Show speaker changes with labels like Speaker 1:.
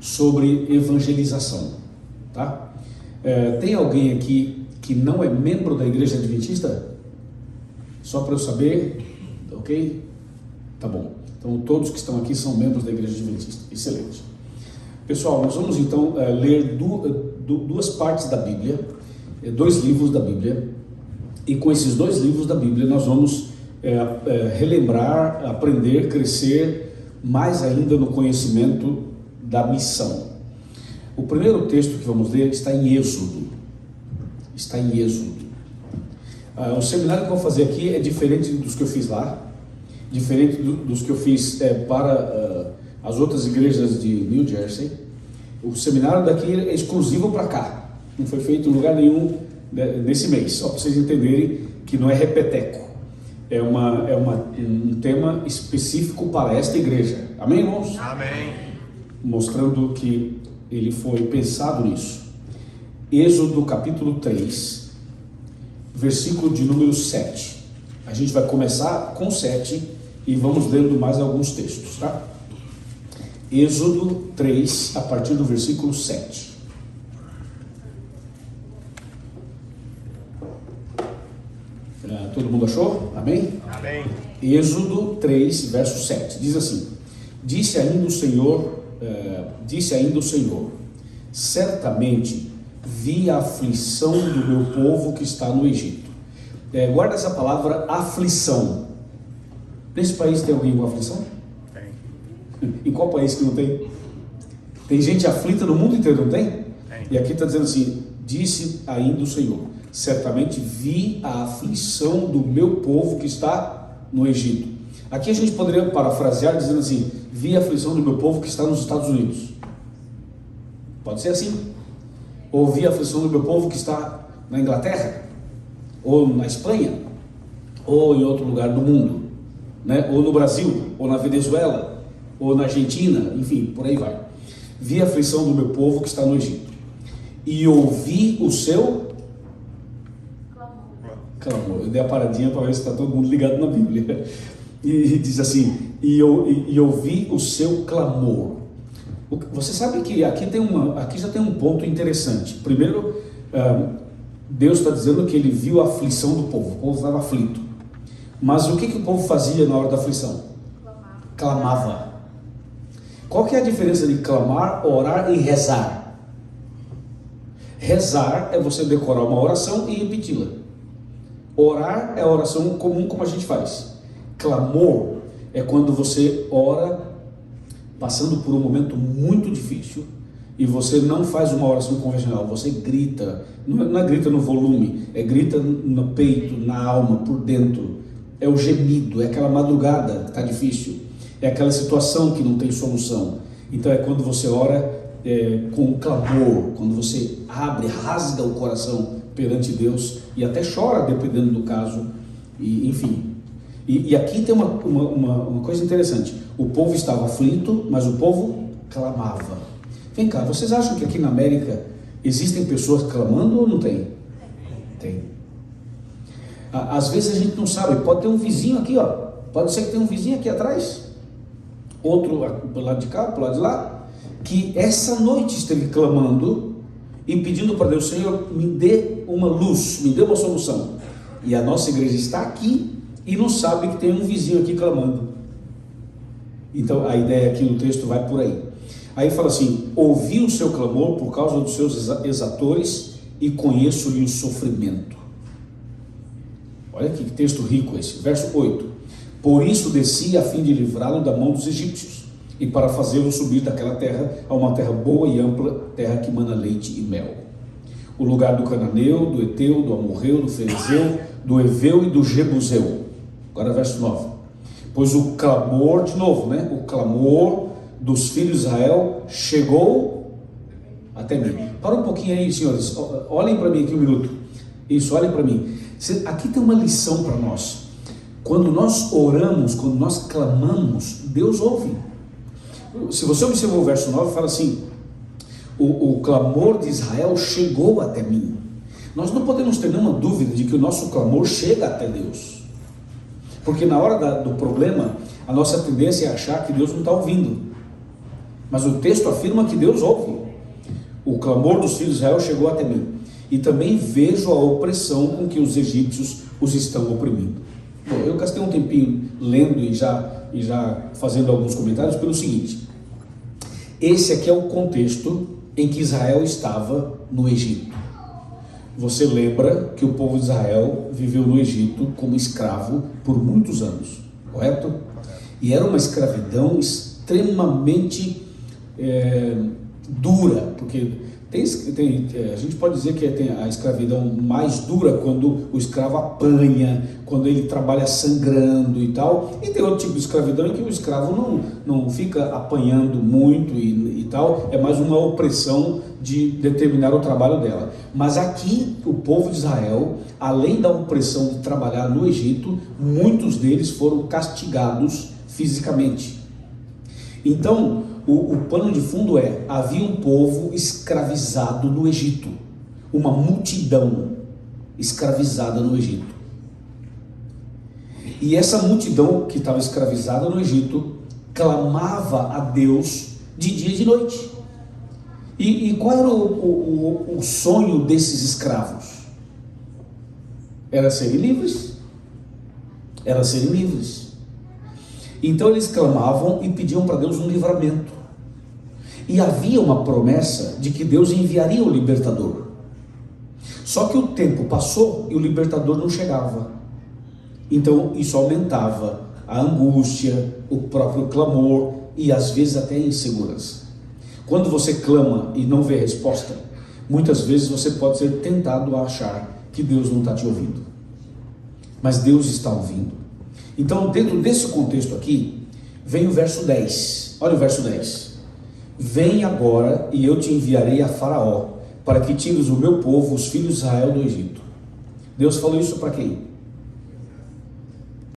Speaker 1: sobre evangelização, tá? Tem alguém aqui que não é membro da Igreja Adventista? Só para eu saber, ok? Tá bom. Então todos que estão aqui são membros da Igreja Adventista. Excelente. Pessoal, nós vamos então ler duas partes da Bíblia, 2 livros da Bíblia, e com esses 2 livros da Bíblia nós vamos relembrar, aprender, crescer mais ainda no conhecimento da missão. O primeiro texto que vamos ler está em Êxodo. Está em Êxodo. O seminário que eu vou fazer aqui é diferente dos que eu fiz lá, diferente dos que eu fiz para as outras igrejas de New Jersey. O seminário daqui é exclusivo para cá, não foi feito em lugar nenhum nesse mês, só para vocês entenderem que não é repeteco, é um tema específico para esta igreja. Amém, irmãos?
Speaker 2: Amém.
Speaker 1: Mostrando que ele foi pensado nisso. Êxodo capítulo 3, versículo de número 7. A gente vai começar com 7 e vamos lendo mais alguns textos, tá? Êxodo 3, a partir do versículo 7. Todo mundo achou? Amém?
Speaker 2: Amém.
Speaker 1: Êxodo 3, verso 7. Diz assim: Disse ainda o Senhor, certamente vi a aflição do meu povo que está no Egito. Guarda essa palavra, aflição. Nesse país tem alguém com aflição? Tem. Em qual país que não tem? Tem gente aflita no mundo inteiro, não tem?
Speaker 2: Tem.
Speaker 1: E aqui está dizendo assim: disse ainda o Senhor, certamente vi a aflição do meu povo que está no Egito. Aqui a gente poderia parafrasear dizendo assim: vi a aflição do meu povo que está nos Estados Unidos. Pode ser assim. Ou vi a aflição do meu povo que está na Inglaterra, ou na Espanha, ou em outro lugar do mundo, né? Ou no Brasil, ou na Venezuela, ou na Argentina, enfim, por aí vai. Vi a aflição do meu povo que está no Egito, e ouvi o seu clamor. Eu dei a paradinha para ver se está todo mundo ligado na Bíblia. E diz assim: e ouvi o seu clamor. Você sabe que aqui já tem um ponto interessante. Primeiro, Deus está dizendo que ele viu a aflição do povo. O povo estava aflito. Mas o que o povo fazia na hora da aflição? Clamava. Qual que é a diferença de clamar, orar e rezar? Rezar é você decorar uma oração e repeti-la. Orar é a oração comum como a gente faz. Clamor é quando você ora passando por um momento muito difícil e você não faz uma oração convencional, você grita, não é grita no volume, é grita no peito, na alma, por dentro. É o gemido, é aquela madrugada que está difícil, é aquela situação que não tem solução. Então é quando você ora com clamor, quando você abre, rasga o coração perante Deus e até chora, dependendo do caso, e, enfim. E aqui tem uma coisa interessante: o povo estava aflito, mas o povo clamava. Vem cá, vocês acham que aqui na América existem pessoas clamando ou não tem? Tem. Às vezes a gente não sabe, pode ter um vizinho aqui, ó. Pode ser que tenha um vizinho aqui atrás, outro pro lado de cá, pro lado de lá, que essa noite esteve clamando e pedindo para Deus: Senhor, me dê uma luz, me dê uma solução. E a nossa igreja está aqui e não sabe que tem um vizinho aqui clamando. Então a ideia aqui no texto vai por aí. Aí fala assim: ouvi o seu clamor por causa dos seus exatores e conheço-lhe o sofrimento. Olha que texto rico esse. Verso 8: por isso desci a fim de livrá-lo da mão dos egípcios e para fazê-lo subir daquela terra a uma terra boa e ampla, terra que mana leite e mel, o lugar do cananeu, do eteu, do amorreu, do ferezeu, do eveu e do jebuseu. Agora verso 9: pois o clamor, de novo, né? O clamor dos filhos de Israel chegou até mim. Para um pouquinho aí, senhores, olhem para mim aqui um minuto. Isso, olhem para mim. Aqui tem uma lição para nós. Quando nós oramos, quando nós clamamos, Deus ouve. Se você observar o verso 9, fala assim: o clamor de Israel chegou até mim. Nós não podemos ter nenhuma dúvida de que o nosso clamor chega até Deus. Porque na hora do problema, a nossa tendência é achar que Deus não está ouvindo. Mas o texto afirma que Deus ouve. O clamor dos filhos de Israel chegou até mim, e também vejo a opressão com que os egípcios os estão oprimindo. Bom, eu gastei um tempinho lendo e já fazendo alguns comentários pelo seguinte: esse aqui é o contexto em que Israel estava no Egito. Você lembra que o povo de Israel viveu no Egito como escravo por muitos anos, correto? E era uma escravidão extremamente dura, porque a gente pode dizer que tem a escravidão mais dura quando o escravo apanha, quando ele trabalha sangrando e tal, e tem outro tipo de escravidão em que o escravo não fica apanhando muito e tal, é mais uma opressão de determinar o trabalho dela. Mas aqui o povo de Israel, além da opressão de trabalhar no Egito, muitos deles foram castigados fisicamente. Então, o pano de fundo havia um povo escravizado no Egito, uma multidão escravizada no Egito. E essa multidão que estava escravizada no Egito clamava a Deus de dia e de noite. E qual era o sonho desses escravos? Era serem livres. Era serem livres. Então eles clamavam e pediam para Deus um livramento. E havia uma promessa de que Deus enviaria o libertador. Só que o tempo passou e o libertador não chegava. Então isso aumentava a angústia, o próprio clamor e às vezes até a insegurança. Quando você clama e não vê resposta, muitas vezes você pode ser tentado a achar que Deus não está te ouvindo. Mas Deus está ouvindo. Então, dentro desse contexto aqui, vem o verso 10. Olha o verso 10. Vem agora e eu te enviarei a Faraó, para que tires o meu povo, os filhos de Israel, do Egito. Deus falou isso para quem?